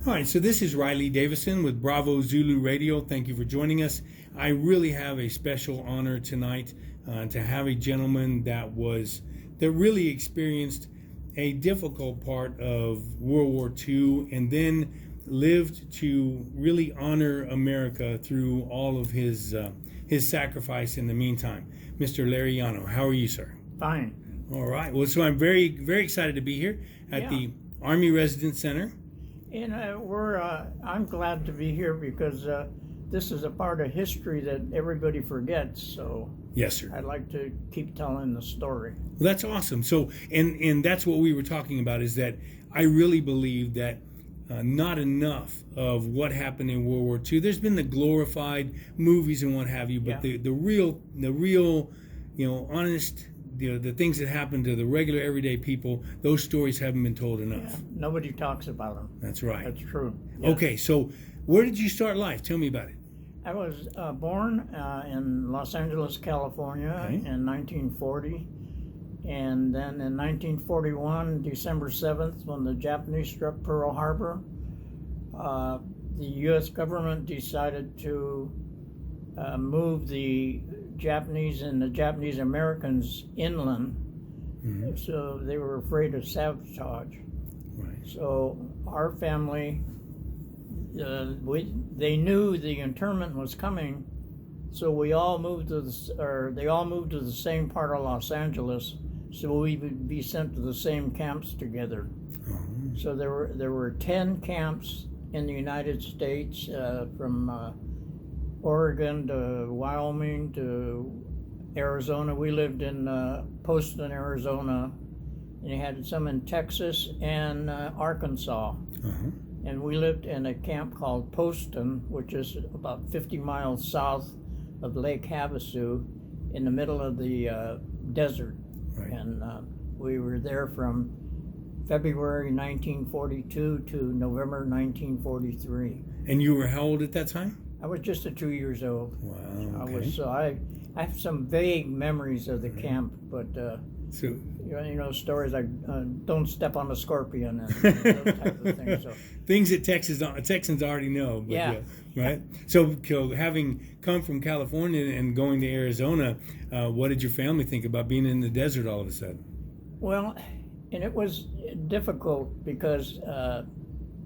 All right, so this is Riley Davison with Bravo Zulu Radio. Thank you for joining us. I really have a special honor tonight to have a gentleman that really experienced a difficult part of World War II and then lived to really honor America through all of his sacrifice in the meantime. Mr. Larry Yano, how are you, sir? Fine. All right. Well, so I'm very, very excited to be here at the Army Residence Center. And I'm glad to be here because this is a part of history that everybody forgets. So yes, sir. I'd like to keep telling the story. Well, that's awesome. So, and that's what we were talking about, is that I really believe that not enough of what happened in World War II. There's been the glorified movies and what have you, but the real, honest, the things that happen to the regular everyday people, those stories haven't been told enough. Yeah. Nobody talks about them. That's right. That's true. Yes. Okay, so where did you start life? Tell me about it. I was born in Los Angeles, California in 1940. And then in 1941, December 7th, when the Japanese struck Pearl Harbor, the U.S. government decided to move the Japanese and the Japanese Americans inland. Mm-hmm. So they were afraid of sabotage. Right. So our family, they knew the internment was coming, so we all moved to they all moved to the same part of Los Angeles, so we would be sent to the same camps together. Mm-hmm. So there were 10 camps in the United States, from Oregon to Wyoming to Arizona. We lived in Poston, Arizona, and you had some in Texas and Arkansas. Uh-huh. And we lived in a camp called Poston, which is about 50 miles south of Lake Havasu, in the middle of the desert. Right. And we were there from February 1942 to November 1943. And you were how old at that time? I was just 2 years old. Wow. Okay. I have some vague memories of the camp, but stories like don't step on a scorpion and those type of things. So. Things that Texans already know. But right. So having come from California and going to Arizona, what did your family think about being in the desert all of a sudden? Well, and it was difficult because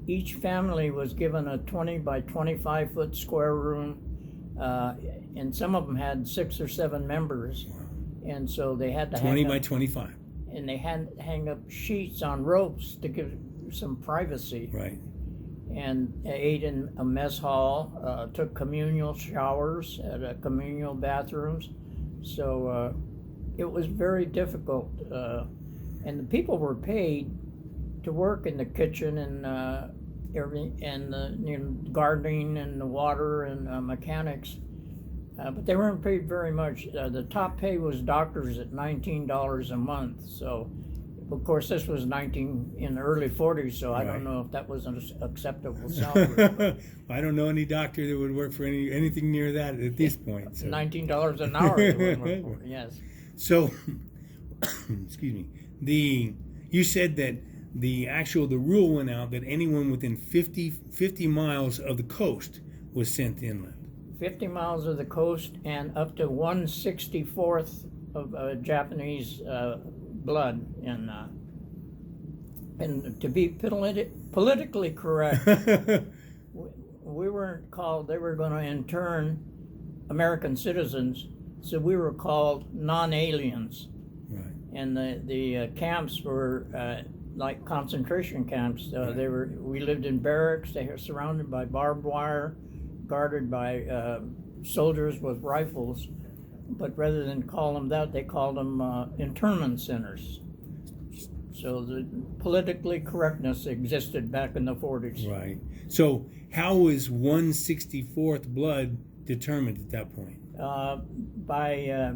each family was given a 20 by 25 foot square room, and some of them had 6 or 7 members. Wow. And so they had to 20 by 25. And they had to hang up sheets on ropes to give some privacy. Right. And ate in a mess hall, took communal showers at communal bathrooms. So it was very difficult. And the people were paid to work in the kitchen and everything, and gardening and the water and mechanics. But they weren't paid very much. The top pay was doctors at $19 a month. So, of course, this was in the early 40s, so I don't know if that was an acceptable salary. I don't know any doctor that would work for anything near that at this point. So. $19 an hour they would work for, yes. So, excuse me. You said that the rule went out that anyone within 50 miles of the coast was sent inland. 50 miles of the coast and up to 1/64th of Japanese blood. And to be politically correct, we weren't called, they were going to intern American citizens, so we were called non-aliens. Right. And the camps were like concentration camps. Right. We lived in barracks. They were surrounded by barbed wire, guarded by soldiers with rifles, but rather than call them that, they called them internment centers. So the politically correctness existed back in the 40s. Right. So how was 1/64th blood determined at that point? By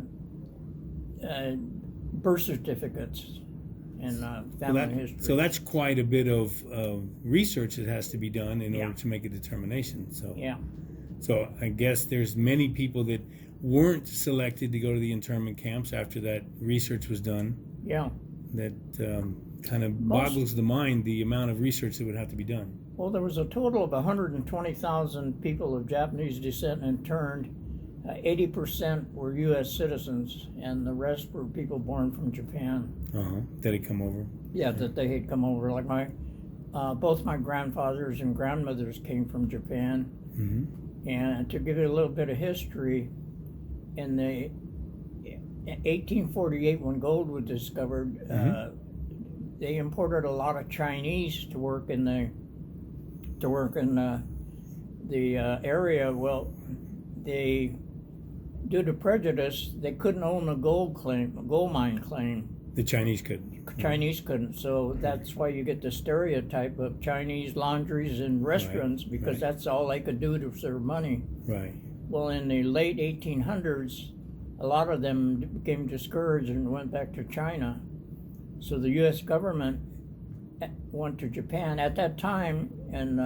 birth certificates and family history. So that's quite a bit of research that has to be done in order to make a determination. So So I guess there's many people that weren't selected to go to the internment camps after that research was done. Yeah. That kind of boggles the mind, the amount of research that would have to be done. Well, there was a total of 120,000 people of Japanese descent interned. 80% were U.S. citizens, and the rest were people born from Japan. That had come over. Yeah, that they had come over. Like both my grandfathers and grandmothers came from Japan. Mm-hmm. And to give you a little bit of history, in 1848, when gold was discovered, they imported a lot of Chinese to work in the area. Well, they, due to prejudice, they couldn't own a gold mine claim. The Chinese couldn't. Chinese couldn't, so that's why you get the stereotype of Chinese laundries and restaurants, because that's all they could do to serve money. Right. Well, in the late 1800s, a lot of them became discouraged and went back to China. So the U.S. government went to Japan. At that time, in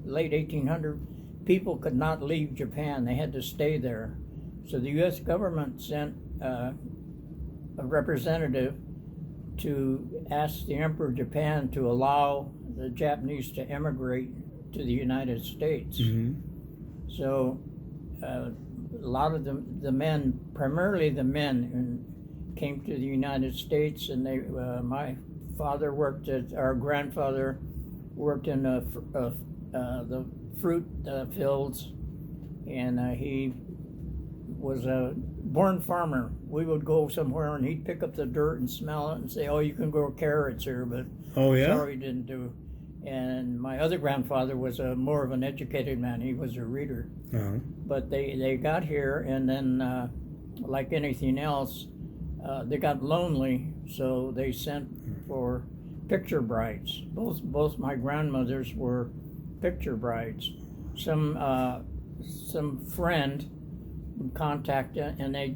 late 1800, people could not leave Japan. They had to stay there. So the U.S. government sent a representative to ask the Emperor of Japan to allow the Japanese to emigrate to the United States. Mm-hmm. So a lot of the men, primarily the men, came to the United States, and they. My father worked our grandfather worked in the fruit fields, and he was a born farmer. We would go somewhere and he'd pick up the dirt and smell it and say, "Oh, you can grow carrots here," but sorry, he didn't do. And my other grandfather was more of an educated man. He was a reader. But they got here, and then like anything else, they got lonely, so they sent for picture brides. Both my grandmothers were picture brides. Some friend would contact, and they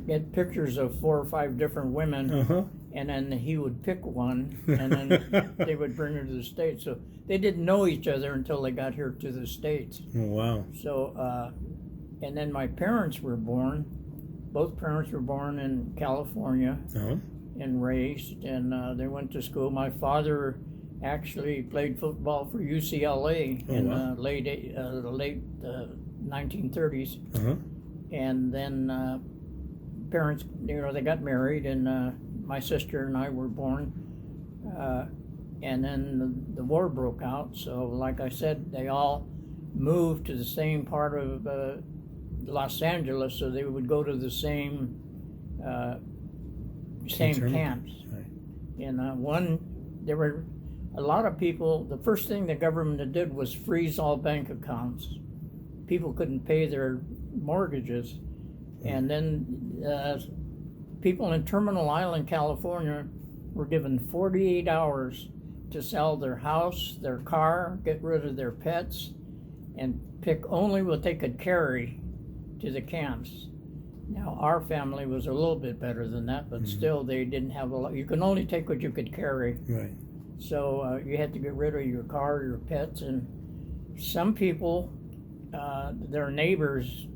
get pictures of 4 or 5 different women, and then he would pick one, and then they would bring her to the States. So they didn't know each other until they got here to the States. Oh, wow. So, and then my parents were born. Both parents were born in California and raised, and they went to school. My father actually played football for UCLA in the late 1930s. And then parents, they got married, and my sister and I were born. And then the war broke out. So, like I said, they all moved to the same part of Los Angeles, so they would go to the same camps. Right. And there were a lot of people. The first thing the government did was freeze all bank accounts. People couldn't pay their mortgages, and then people in Terminal Island, California, were given 48 hours to sell their house, their car, get rid of their pets, and pick only what they could carry to the camps. Now, our family was a little bit better than that, but still, they didn't have a lot. You can only take what you could carry. Right. So you had to get rid of your car, your pets, and some people, their neighbors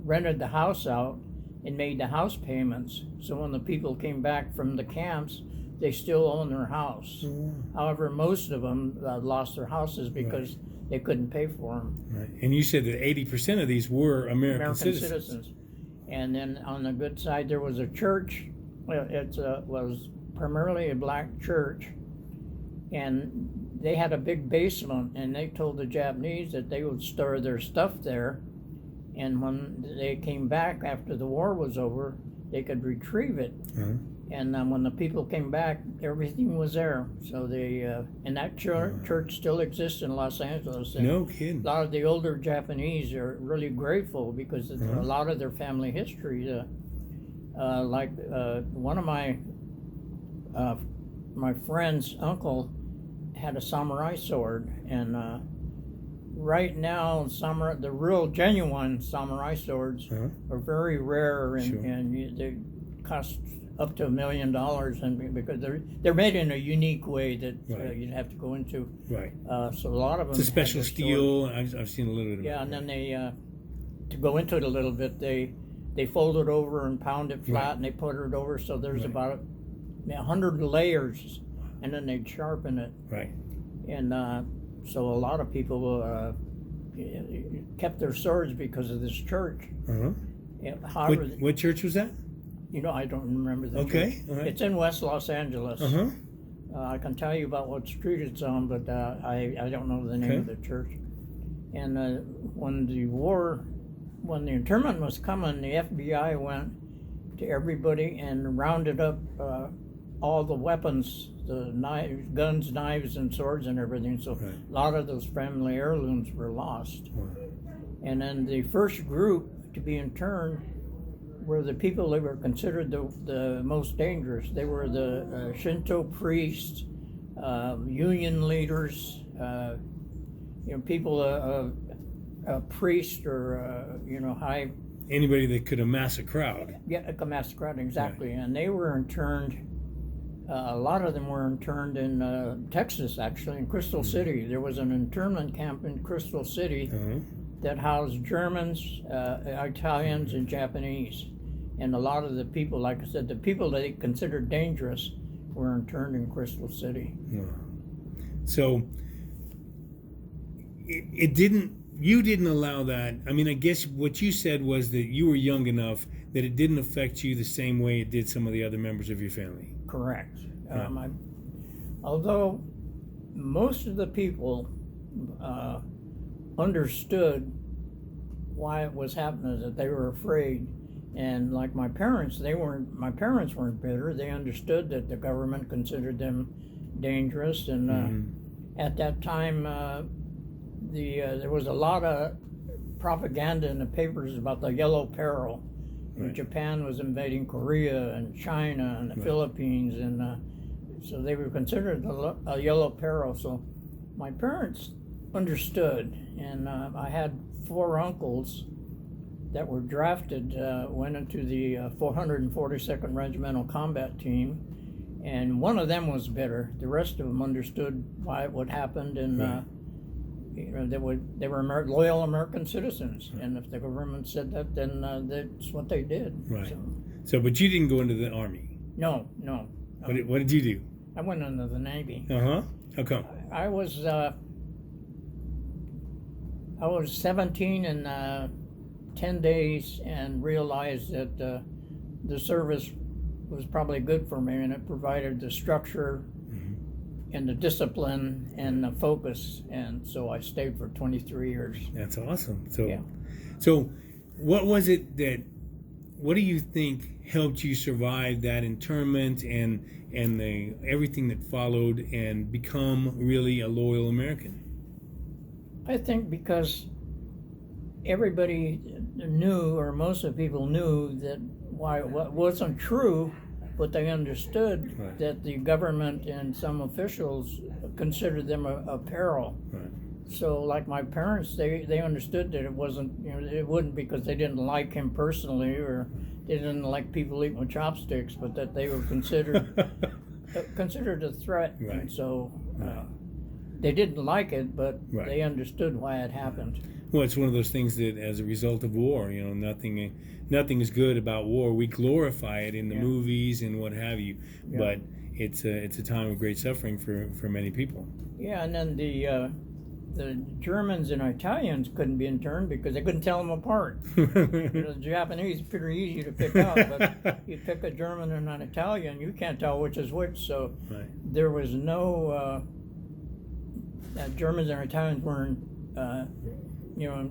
rented the house out and made the house payments. So when the people came back from the camps, they still own their house. However, most of them lost their houses because they couldn't pay for them. Right. And you said that 80% of these were American citizens. And then on the good side, there was a church. Well, it was primarily a black church, and they had a big basement, and they told the Japanese that they would store their stuff there, and when they came back after the war was over, they could retrieve it. And when the people came back, everything was there. So they and that church still exists in Los Angeles. And no kidding. A lot of the older Japanese are really grateful because it's a lot of their family history. Like one of my friend's uncle had a samurai sword, and right now the real genuine samurai swords are very rare, and they cost up to $1 million, and because they're made in a unique way that you'd have to go into. Right. So a lot of them. It's a special steel. I've seen a little bit of it. Yeah, and then they to go into it a little bit, they fold it over and pound it flat, and they put it over. So there's about 100 layers, and then they sharpen it. Right. And so a lot of people kept their swords because of this church. Uh-huh. However, What church was that? I don't remember the Okay. church. All right. It's in West Los Angeles. Uh-huh. I can tell you about what street it's on, but I don't know the name of the church. And when the internment was coming, the FBI went to everybody and rounded up all the weapons, the guns, knives, and swords and everything. So Right. a lot of those family heirlooms were lost. Wow. And then the first group to be interned were the people that were considered the most dangerous. They were the Shinto priests, union leaders, people, a priest or high. Anybody that could amass a crowd. Yeah, a mass crowd, exactly. Right. And they were interned. A lot of them were interned in Texas, actually, in Crystal City. There was an internment camp in Crystal City that housed Germans, Italians, and Japanese. And a lot of the people, like I said, the people they considered dangerous were interned in Crystal City. Wow. So you didn't allow that. I mean, I guess what you said was that you were young enough that it didn't affect you the same way it did some of the other members of your family. Correct. Right. Although most of the people understood why it was happening, that they were afraid. And like my parents weren't bitter. They understood that the government considered them dangerous. And at that time, there was a lot of propaganda in the papers about the Yellow Peril. Right. Japan was invading Korea and China and the Philippines, and so they were considered a Yellow Peril. So my parents understood, and I had 4 uncles that were drafted, went into the 442nd Regimental Combat Team, and one of them was bitter. The rest of them understood why it would happen, and they were loyal American citizens, and if the government said that, then that's what they did. Right. So, but you didn't go into the Army. No. What did you do? I went into the Navy. How come? I was 17 and 10 days, and realized that the service was probably good for me, and it provided the structure and the discipline and the focus, and so I stayed for 23 years. That's awesome. So what do you think helped you survive that internment and everything that followed and become really a loyal American? I think because everybody knew, or most of the people knew, that what wasn't true, but they understood that the government and some officials considered them a peril. Right. So, like my parents, they understood that it wasn't, it wouldn't because they didn't like him personally, or they didn't like people eating with chopsticks, but that they were considered a threat. Right. And so they didn't like it, but they understood why it happened. Well, it's one of those things that, as a result of war, nothing is good about war. We glorify it in the movies and what have you, but it's a time of great suffering for many people. Yeah, and then the Germans and Italians couldn't be interned because they couldn't tell them apart. The Japanese pretty easy to pick out, but you pick a German and an Italian, you can't tell which is which. So there was no Germans and Italians weren't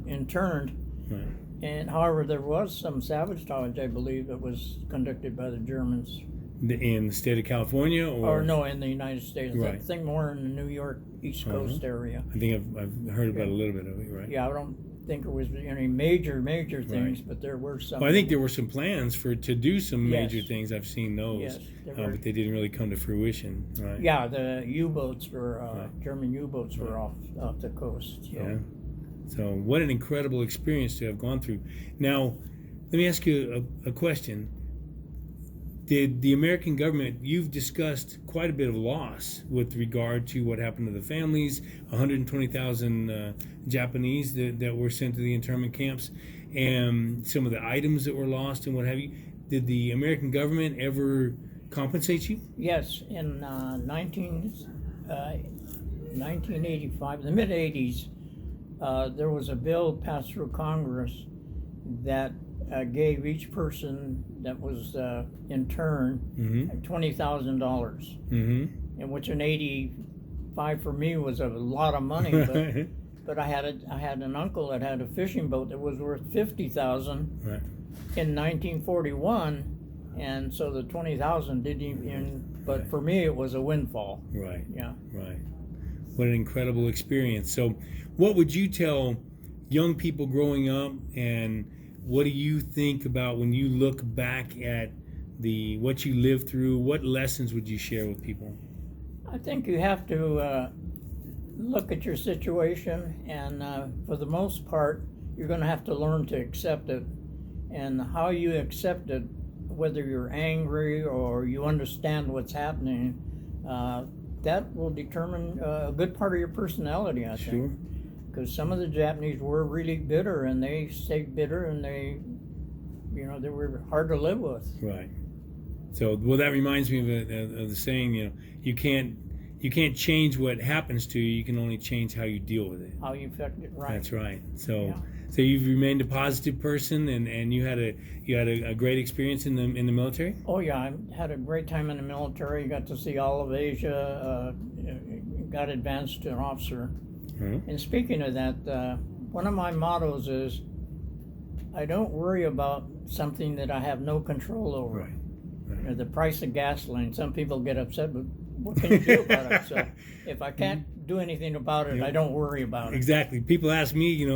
interned. Right. And however, there was some sabotage, I believe, that was conducted by the Germans. In the state of California, or no, in the United States. I think more in the New York East Coast area. I think I've heard about a little bit of it, right? Yeah, I don't think there was any major things, but there were some. Well, I think there were some plans to do some major things. I've seen those, but they didn't really come to fruition, right? Yeah, the U-boats were German U-boats were off the coast. So. Yeah. So what an incredible experience to have gone through. Now, let me ask you a question. Did the American government, you've discussed quite a bit of loss with regard to what happened to the families, 120,000 Japanese that were sent to the internment camps, and some of the items that were lost and what have you. Did the American government ever compensate you? Yes, in 19 1985, the mid 80s, there was a bill passed through Congress that gave each person that was interned $20,000, in which an 85 for me was a lot of money. But I had an uncle that had a fishing boat that was worth $50,000 in 1941. And so the 20,000 didn't even, but for me it was a windfall. Right. Yeah. Right. What an incredible experience. So what would you tell young people growing up, and what do you think about when you look back at what you lived through? What lessons would you share with people? I think you have to look at your situation, and for the most part, you're going to have to learn to accept it. And how you accept it, whether you're angry or you understand what's happening, that will determine a good part of your personality, I think. Sure. Because some of the Japanese were really bitter, and they stayed bitter, and they were hard to live with. Right. So, well, that reminds me of the saying, you can't change what happens to you. You can only change how you deal with it. How you affect it, right? That's right. So, yeah. So you've remained a positive person, and you had a great experience in the military. Oh yeah, I had a great time in the military. Got to see all of Asia. Got advanced to an officer. And speaking of that, one of my mottos is, I don't worry about something that I have no control over. Right. The price of gasoline. Some people get upset, but what can you do about it? So if I can't do anything about it, I don't worry about it. Exactly. People ask me,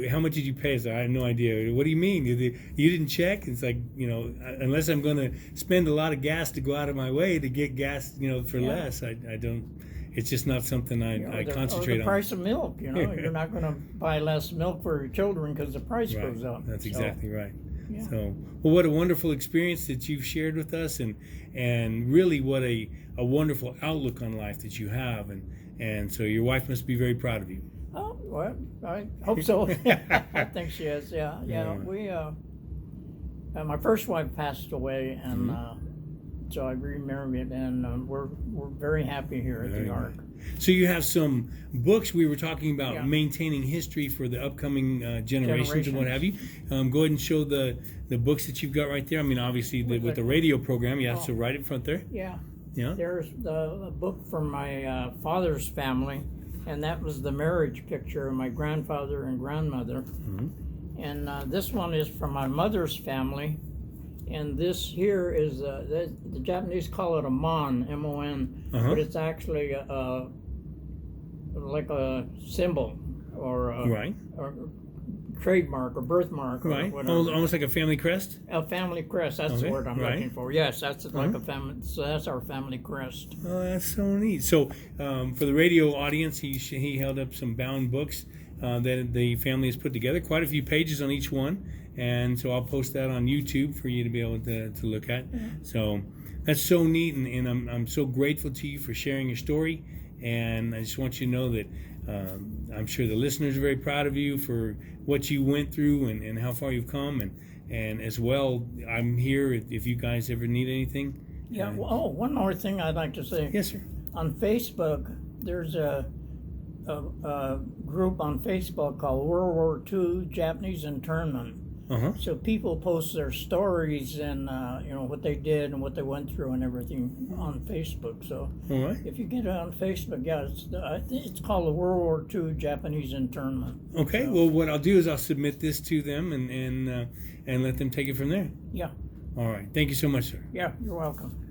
how much did you pay? So I have no idea. What do you mean? You didn't check? It's like, unless I'm going to spend a lot of gas to go out of my way to get gas, for less, I don't. It's just not something I concentrate on. The price of milk, you're not going to buy less milk for your children because the price goes up. That's exactly right. Yeah. So, well, what a wonderful experience that you've shared with us, and really what a wonderful outlook on life that you have, and so your wife must be very proud of you. Oh, well, I hope so. I think she is. Yeah. We, my first wife passed away, and so I remarried, and we're very happy here at the Ark. So you have some books. We were talking about maintaining history for the upcoming generations and what have you. Go ahead and show the books that you've got right there. I mean, obviously with the radio program, so right in front there. Yeah. Yeah. There's a book from my father's family, and that was the marriage picture of my grandfather and grandmother. And this one is from my mother's family. And this here is the Japanese call it a mon, M-O-N, but it's actually like a symbol or a trademark or birthmark, or whatever. Almost like a family crest. A family crest. That's the word I'm looking for. Yes, that's like a family. So that's our family crest. Oh, that's so neat. So for the radio audience, he held up some bound books that the family has put together. Quite a few pages on each one. And so I'll post that on YouTube for you to be able to look at. So that's so neat, and I'm so grateful to you for sharing your story. And I just want you to know that I'm sure the listeners are very proud of you for what you went through and how far you've come. And as well, I'm here if you guys ever need anything. Yeah. One more thing I'd like to say. Yes, sir. On Facebook, there's a group on Facebook called World War II Japanese Internment. So people post their stories and what they did and what they went through and everything on Facebook. So if you get it on Facebook, it's called the World War II Japanese Internment. Okay. So, well, what I'll do is I'll submit this to them and let them take it from there. Yeah. All right. Thank you so much, sir. Yeah, you're welcome.